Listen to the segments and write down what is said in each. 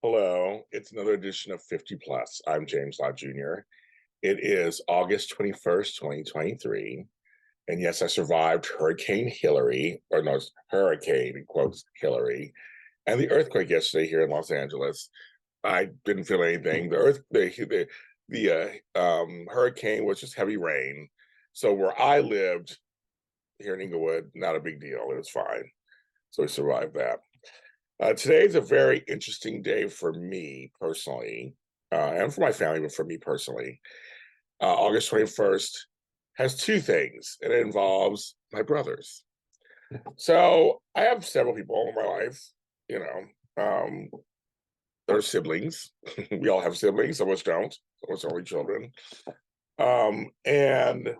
Hello, it's another edition of 50 Plus. I'm James Lott Jr. It is August 21st, 2023. And yes, I survived Hurricane Hillary, or no, it's Hurricane, in quotes, Hillary, and the earthquake yesterday here in Los Angeles. I didn't feel anything. The hurricane was just heavy rain. So where I lived here in Inglewood, not a big deal. It was fine. So we survived that. Today is a very interesting day for me personally, and for my family, but for me personally. August 21st has two things, and it involves my brothers. So I have several people in my life, you know, they're siblings. We all have siblings, some of us don't, some of us are only children. And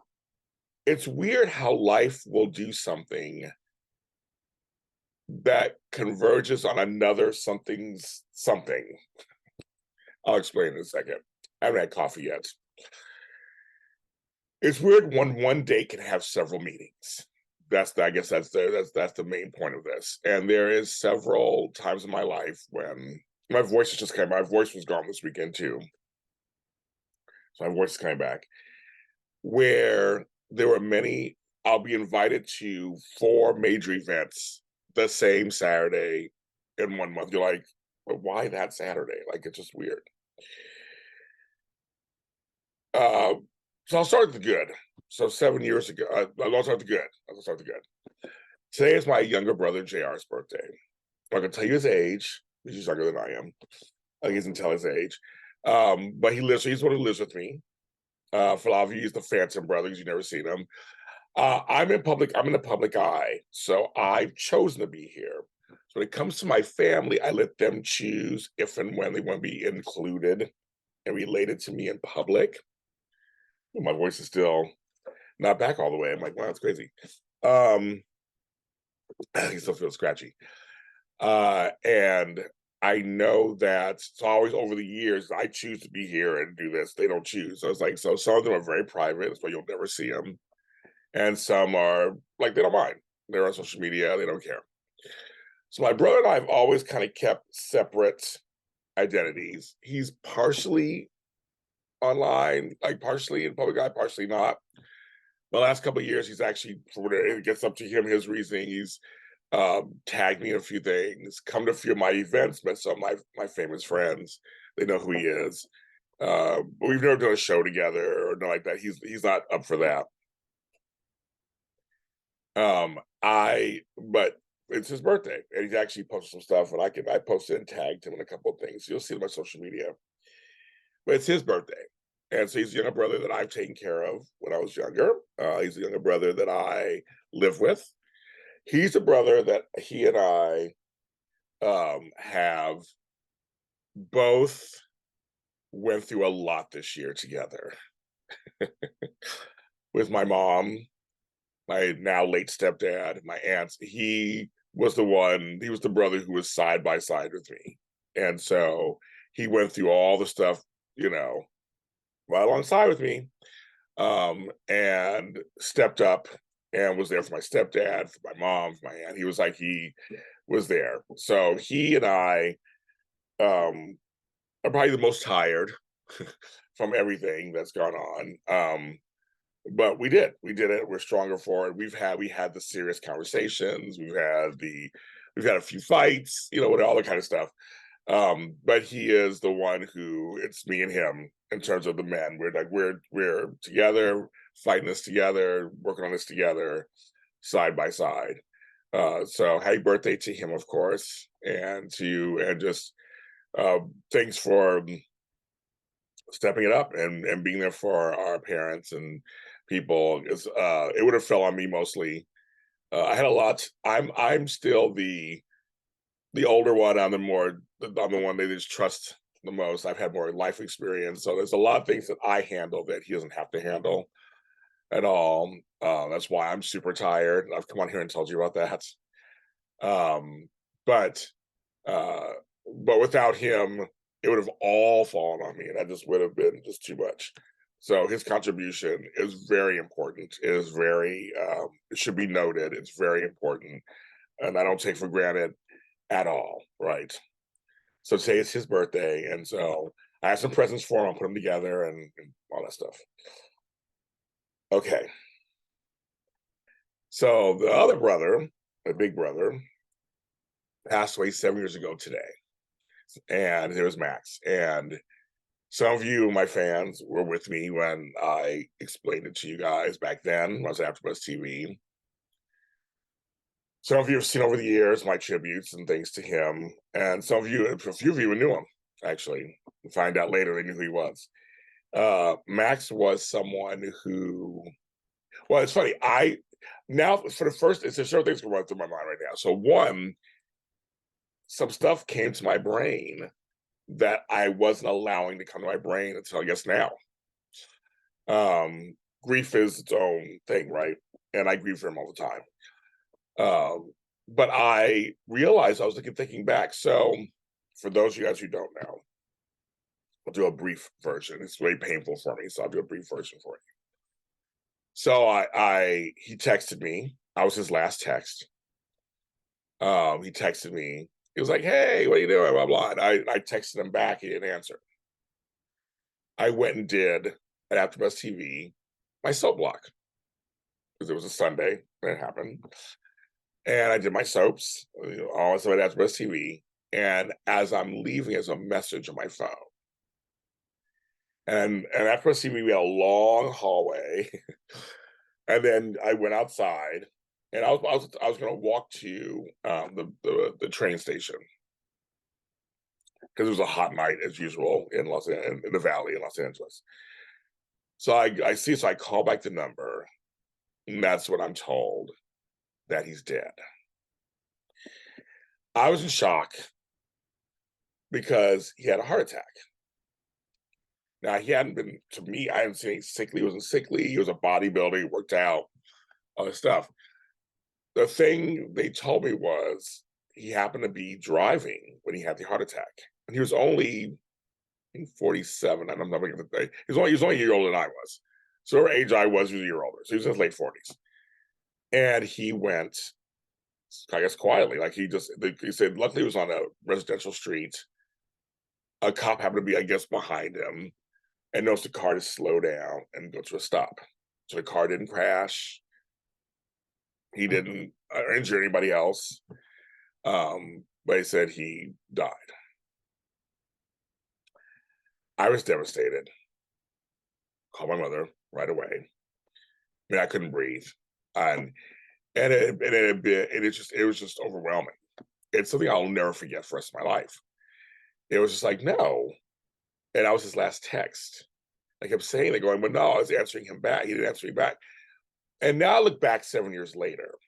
it's weird how life will do something that converges on another something's something. I'll explain in a second. I haven't had coffee yet. It's weird when one day can have several meetings. I guess that's the main point of this. And there is several times in my life when my voice was gone this weekend too. So my voice is coming back. Where there were many, I'll be invited to four major events the same Saturday in 1 month. You're like, but why that Saturday? Like it's just weird. Uh, so I'll start with the good. So 7 years ago, I'll start with the good. I'll start with the good. Today is my younger brother JR's birthday. I can tell you his age. He's younger than I am. He doesn't tell his age. But he's one who lives with me. For a lot of you, he's the Phantom Brothers. You've never seen him. I'm in the public eye. So I've chosen to be here. So when it comes to my family, I let them choose if and when they want to be included and related to me in public. My voice is still not back all the way. I'm like, wow, that's crazy. Um, I still feel scratchy. And I know that so always over the years, I choose to be here and do this. They don't choose. So it's like, so some of them are very private, that's why you'll never see them. And some are like, they don't mind. They're on social media, they don't care. So my brother and I have always kind of kept separate identities. He's partially online, like partially in public eye, partially not. The last couple of years, he's actually, for whatever it gets up to him, his reasoning, he's tagged me in a few things, come to a few of my events, met some of my famous friends. They know who he is. But we've never done a show together or nothing like that. He's not up for that. But it's his birthday, and he's actually posted some stuff, and I posted and tagged him in a couple of things. You'll see it on my social media. But it's his birthday. And so he's a younger brother that I've taken care of when I was younger. He's a younger brother that I live with. He's a brother that he and I have both went through a lot this year together. With my mom, my now late stepdad, my aunts. He was the brother who was side by side with me. And so he went through all the stuff, you know, right alongside with me, and stepped up and was there for my stepdad, for my mom, for my aunt. He was there. So he and I are probably the most tired from everything that's gone on. But we did it. We're stronger for it. We had the serious conversations. We've had a few fights, you know, with all the kind of stuff. But he is the one who it's me and him in terms of the men. We're together, fighting this together, working on this together, side by side. So happy birthday to him, of course, and to you, and just thanks for stepping it up and being there for our parents and people. It would have fell on me mostly. I had a lot. I'm still the older one. I'm the one they just trust the most. I've had more life experience, so there's a lot of things that I handle that he doesn't have to handle at all. That's why I'm super tired. I've come on here and told you about that. Um, but uh, but without him, it would have all fallen on me, and that just would have been just too much. So his contribution is very important. It is very it should be noted. It's very important, and I don't take for granted at all. Right. So today is his birthday, and so I have some presents for him. I'll put them together and all that stuff. Okay. So the other brother, the big brother, passed away 7 years ago today, and there was Max. And some of you, my fans, were with me when I explained it to you guys back then when I was at AfterBuzz TV. Some of you have seen over the years my tributes and things to him, and some of you, a few of you knew him actually. Find out later they knew who he was. Max was someone who, well, it's funny. I now for the first, it's several things going through my mind right now. So one, some stuff came to my brain that I wasn't allowing to come to my brain until I guess now. Grief is its own thing, right? And I grieve for him all the time. But I realized I was thinking back. So for those of you guys who don't know, I'll do a brief version. It's very painful for me, so I'll do a brief version for you. So he texted me. I was his last text. He texted me. He was like, "Hey, what are you doing?" Blah blah. And I texted him back. He didn't answer. I went and did at AfterBuzz TV my soap block because it was a Sunday and it happened. And I did my soaps, also at AfterBuzz TV. And as I'm leaving, there's a message on my phone. And AfterBuzz TV, we had a long hallway. And then I went outside, and I was going to walk to the train station because it was a hot night as usual in the Valley in Los Angeles. So I call back the number, and that's what I'm told, that he's dead. I was in shock because he had a heart attack. Now, he hadn't been, to me, I hadn't seen any sickly. He wasn't sickly. He was a bodybuilder. He worked out, all this stuff. The thing they told me was he happened to be driving when he had the heart attack. And he was only 47. I'm not going to say. He was only a year older than I was. So whatever age I was, he was a year older. So he was in his late 40s. And he went, I guess, quietly. Like he said, luckily he was on a residential street. A cop happened to be, I guess, behind him and noticed the car to slow down and go to a stop. So the car didn't crash. He didn't injure anybody else. But he said he died. I was devastated. Called my mother right away. I mean, I couldn't breathe. And it was just overwhelming. It's something I'll never forget for the rest of my life. It was just like, no. And I was his last text. I kept saying it, going, but no, I was answering him back. He didn't answer me back. And now I look back 7 years later.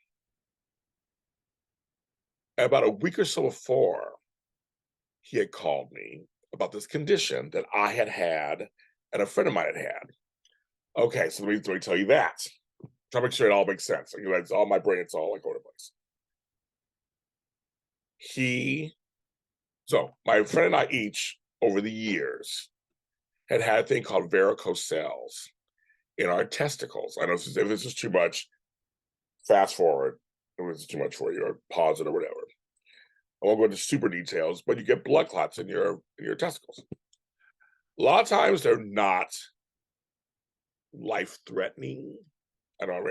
About a week or so before, he had called me about this condition that I had had and a friend of mine had had. Okay, so let me tell you that. Try to make sure it all makes sense. It's all my brain, it's all like over the place. So my friend and I each, over the years, had a thing called varicose cells in our testicles. I know if this is too much, fast forward. If this is too much for you, or pause it or whatever. I won't go into super details, but you get blood clots in your testicles. A lot of times they're not life-threatening. I don't know.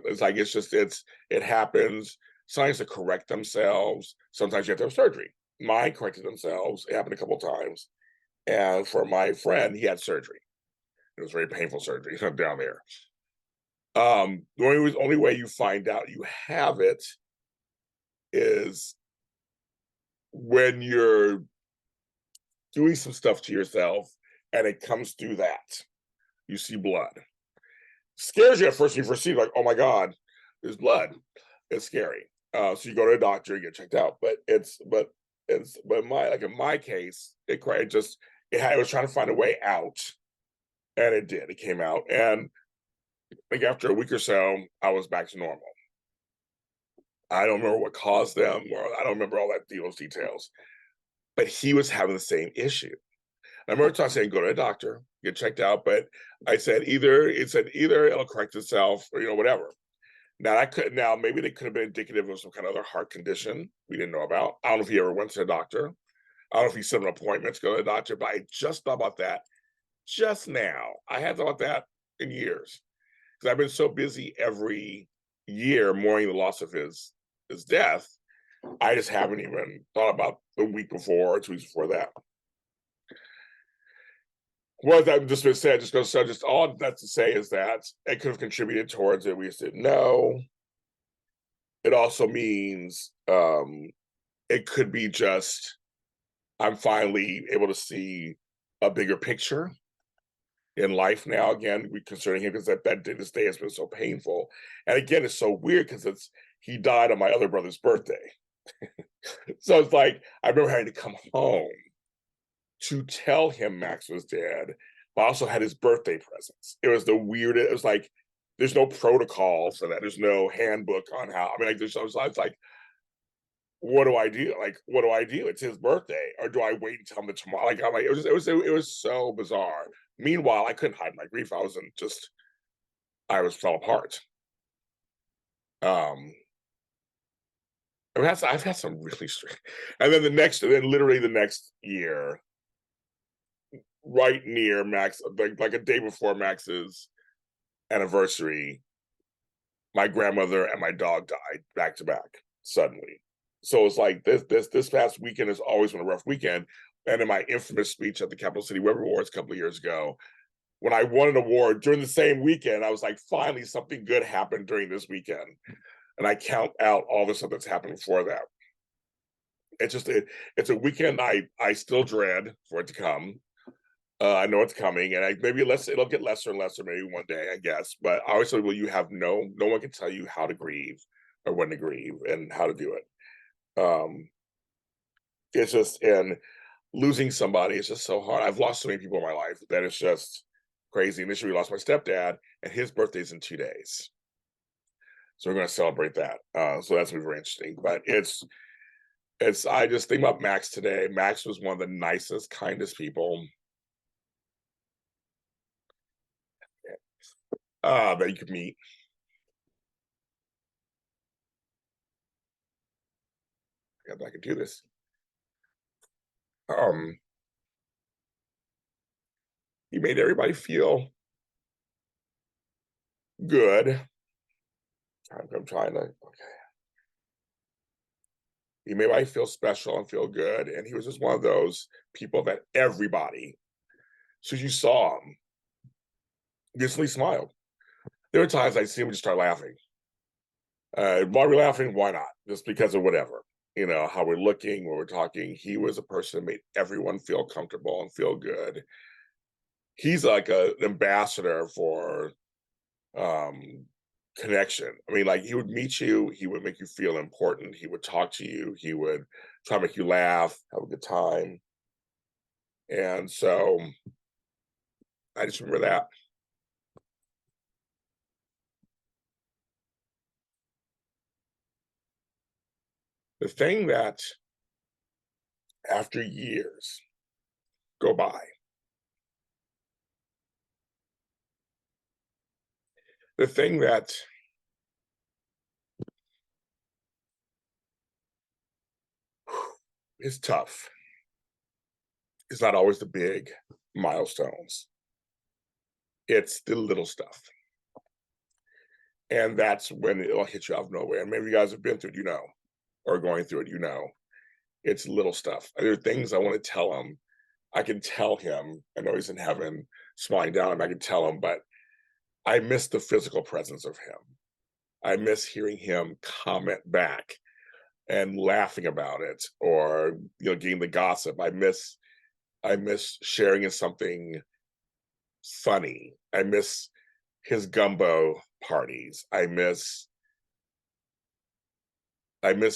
It's like it happens. Sometimes they correct themselves. Sometimes you have to have surgery. Mine corrected themselves. It happened a couple of times. And for my friend, he had surgery. It was very painful surgery. He's not down there. The only way you find out you have it is when you're doing some stuff to yourself and it comes through that. You see blood. Scares you at first when you first see it, like, oh my God, there's blood. It's scary. So you go to a doctor and get checked out. But in my case, it was trying to find a way out. And it did. It came out. And like after a week or so, I was back to normal. I don't remember what caused them, or I don't remember all those details. But he was having the same issue. I remember saying, go to a doctor, get checked out. But I said either it'll correct itself or whatever. Now maybe they could have been indicative of some kind of other heart condition we didn't know about. I don't know if he ever went to a doctor. I don't know if he set an appointment to go to the doctor, but I just thought about that just now. I hadn't thought about that in years because I've been so busy every year mourning the loss of his death. I just haven't even thought about the week before or 2 weeks before that. What that just been said, just goes so just all that to say is that it could have contributed towards it. We just didn't know. It also means it could be just I'm finally able to see a bigger picture in life now. Again, we concerning him because this day has been so painful. And again, it's so weird because it's he died on my other brother's birthday. So it's like I remember having to come home to tell him Max was dead, but I also had his birthday presents. It was the weirdest. It was like there's no protocol for that. There's no handbook on how. I mean, like I was like, what do I do? Like, what do I do? It's his birthday, or do I wait until the tomorrow? Like, I'm like, it was so bizarre. Meanwhile, I couldn't hide my grief. I was fell apart. Um, I've had some really strange, and then literally the next year, right near Max, like a day before Max's anniversary, my grandmother and my dog died back to back suddenly. So it's like this past weekend has always been a rough weekend. And in my infamous speech at the Capital City Web Awards a couple of years ago, when I won an award during the same weekend, I was like, finally something good happened during this weekend. And I count out all the stuff that's happened before that. It's a weekend I still dread for it to come. I know it's coming, and maybe it'll get lesser and lesser maybe one day, I guess. But I always say, well, you have no one can tell you how to grieve or when to grieve and how to do it. It's just and losing somebody is just so hard. I've lost so many people in my life that it's just crazy. Initially, we lost my stepdad, and his birthday's in 2 days, so we're going to celebrate that. So that's gonna be very interesting. But it's I just think about Max today. Max was one of the nicest, kindest people that you could meet. I could do this. Um, he made everybody feel good. I'm trying to. Okay. He made everybody feel special and feel good, and he was just one of those people that everybody, as soon as you saw him, instantly smiled. There were times I'd see him just start laughing. Why are we laughing? Why not? Just because of whatever. You know, how we're looking, when we're talking. He was a person that made everyone feel comfortable and feel good. He's like an ambassador for um connection. I mean, like he would meet you, he would make you feel important, he would talk to you, he would try to make you laugh, have a good time. And so I just remember that. The thing that after years go by, the thing that is tough is not always the big milestones. It's the little stuff. And that's when it'll hit you out of nowhere. And maybe you guys have been through it, or going through it, it's little stuff. There are things I want to tell him. I can tell him, I know he's in heaven, smiling down, and I can tell him, but I miss the physical presence of him. I miss hearing him comment back and laughing about it, or getting the gossip. I miss sharing in something funny. I miss his gumbo parties. I miss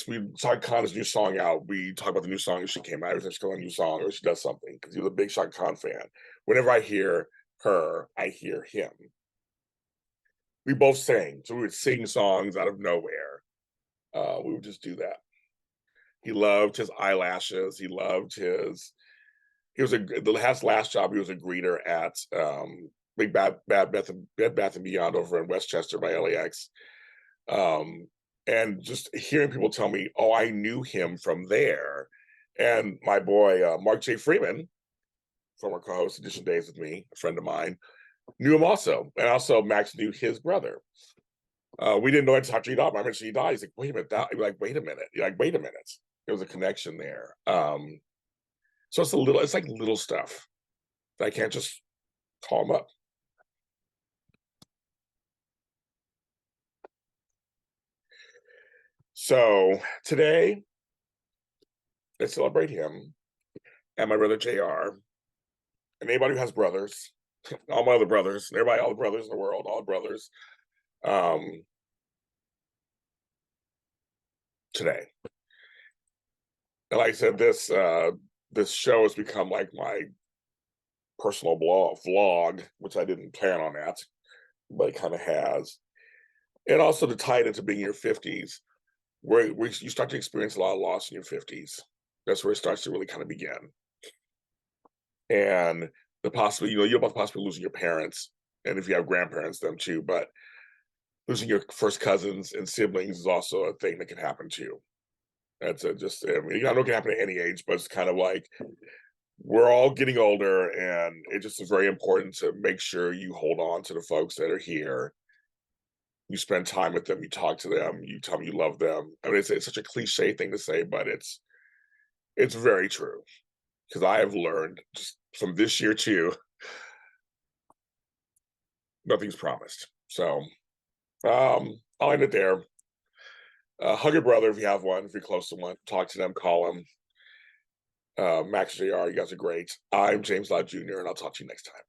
we saw Khan's new song out. We talk about the new song as she came out. Every time she comes a new song or she does something, because he was a big Shaka Khan fan. Whenever I hear her, I hear him. We both sang, so we would sing songs out of nowhere. We would just do that. He loved his eyelashes. He loved his. He was last job. He was a greeter at Big Bed Bath and Beyond over in Westchester by LAX. Um, and just hearing people tell me, "Oh, I knew him from there," And my boy, Mark J. Freeman, former co-host Edition Days with me, a friend of mine, knew him also. And also Max knew his brother. We didn't know until after he died. I mentioned he died. He's like, wait a minute, like, wait a minute. You're like, wait a minute. There was a connection there. So it's like little stuff that I can't just call him up. So today, I celebrate him and my brother JR, and anybody who has brothers, all my other brothers, everybody, all the brothers in the world, all the brothers, um, today. And like I said, this show has become like my personal vlog, which I didn't plan on that, but it kind of has. And also to tie it into being in your 50s, where you start to experience a lot of loss in your 50s. That's where it starts to really kind of begin. And the possibility, you're about possibly losing your parents, and if you have grandparents, them too, but losing your first cousins and siblings is also a thing that can happen too. That's just, I mean, I know it can happen at any age, but it's kind of like we're all getting older, and it just is very important to make sure you hold on to the folks that are here. You spend time with them, you talk to them, you tell them you love them. I mean, it's such a cliche thing to say, but it's very true, because I have learned just from this year too, nothing's promised. So I'll end it there. Hug your brother if you have one, if you're close to one. Talk to them, call them. Max JR, you guys are great. I'm James Lott Jr., and I'll talk to you next time.